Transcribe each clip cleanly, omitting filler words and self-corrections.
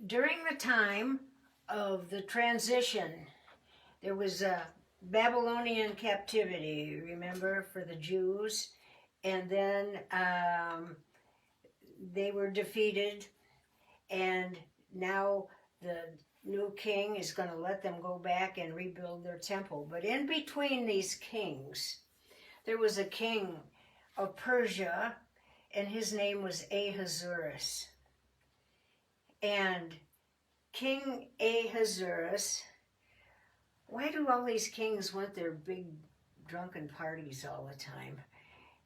during the time of the transition, there was a Babylonian captivity, remember, for the Jews, and then they were defeated, and now the new king is going to let them go back and rebuild their temple. But in between these kings, there was a king of Persia, and his name was Ahazurus. And King Ahazurus, why do all these kings want their big drunken parties all the time?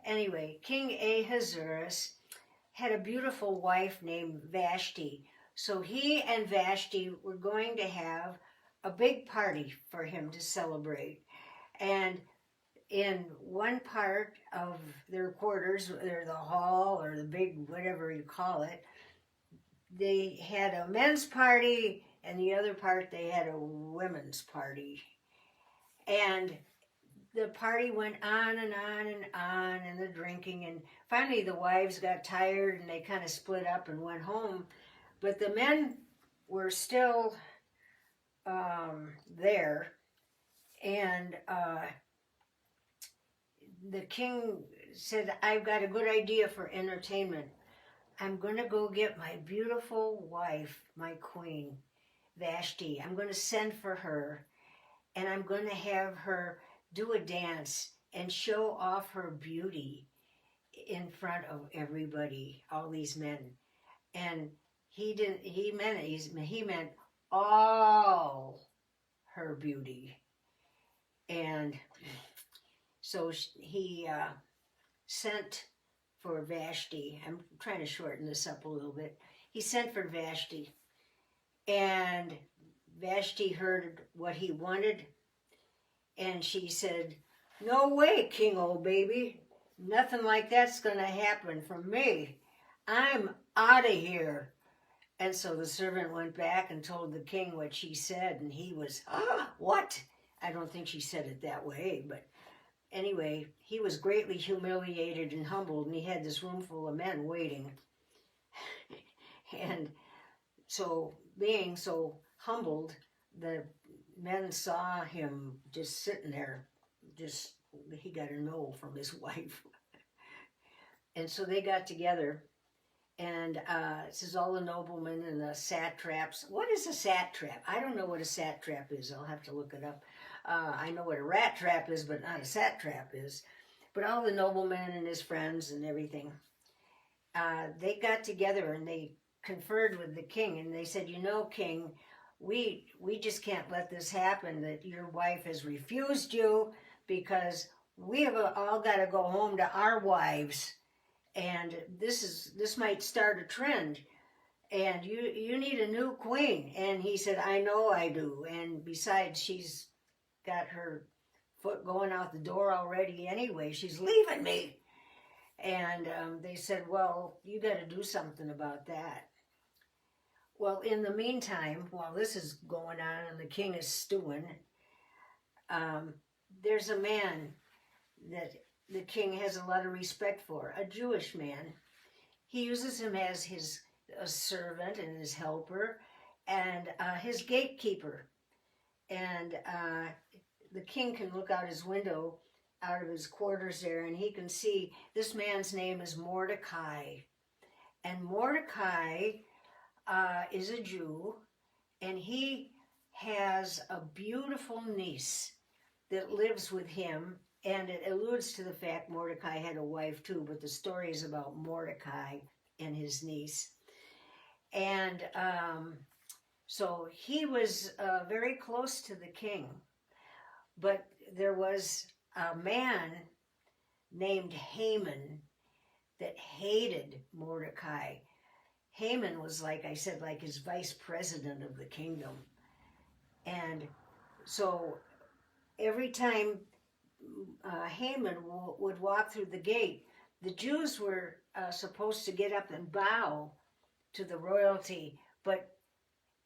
Anyway, King Ahazurus had a beautiful wife named Vashti. So he and Vashti were going to have a big party for him to celebrate. And in one part of their quarters, or the hall, or the big whatever you call it, they had a men's party, and the other part they had a women's party. And the party went on and on and on, and the drinking, and finally the wives got tired and they kind of split up and went home. But the men were still there, and the king said, I've got a good idea for entertainment. I'm going to go get my beautiful wife, my queen, Vashti. I'm going to send for her, and I'm going to have her do a dance and show off her beauty in front of everybody, all these men. And he meant all her beauty. And so he sent for Vashti. I'm trying to shorten this up a little bit. He sent for Vashti, and Vashti heard what he wanted, and she said, no way, king, old baby. Nothing like that's going to happen for me. I'm out of here. And so the servant went back and told the king what she said, and he was, what? I don't think she said it that way, but anyway, he was greatly humiliated and humbled, and he had this room full of men waiting. And so, being so humbled, the men saw him just sitting there, he got a no from his wife. And so they got together, and it says all the noblemen and the satraps. What is a satrap? I don't know what a satrap is. I'll have to look it up. I know what a rat trap is, but not a satrap is. But all the noblemen and his friends and everything, they got together and they conferred with the king, and they said, you know, king, we just can't let this happen, that your wife has refused you, because we have all got to go home to our wives, and this might start a trend, and you need a new queen. And he said, I know I do, and besides, she's got her foot going out the door already anyway. She's leaving me. And they said, well, you got to do something about that. Well, in the meantime, while this is going on and the king is stewing, there's a man that the king has a lot of respect for, a Jewish man. He uses him as a servant and his helper and his gatekeeper. And the king can look out his window, out of his quarters there, and he can see this man's name is Mordecai. And Mordecai is a Jew, and he has a beautiful niece that lives with him, and it alludes to the fact Mordecai had a wife too, but the story is about Mordecai and his niece. And so he was very close to the king, but there was a man named Haman that hated Mordecai. Haman was, like I said, like his vice president of the kingdom. And so every time Haman would walk through the gate, the Jews were supposed to get up and bow to the royalty, but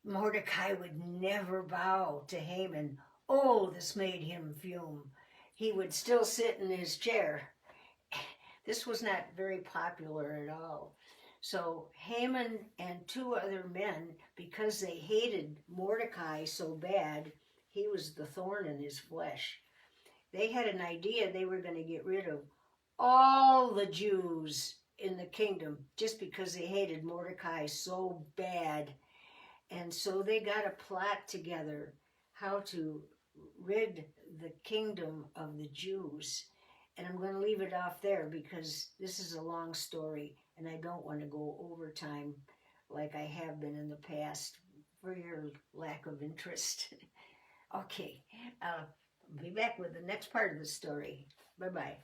Mordecai would never bow to Haman. Oh, this made him fume. He would still sit in his chair. This was not very popular at all. So Haman and two other men, because they hated Mordecai so bad, he was the thorn in his flesh. They had an idea they were going to get rid of all the Jews in the kingdom just because they hated Mordecai so bad. And so they got a plot together how to rid the kingdom of the Jews. And I'm going to leave it off there because this is a long story and I don't want to go over time like I have been in the past for your lack of interest. Okay, I'll be back with the next part of the story. Bye-bye.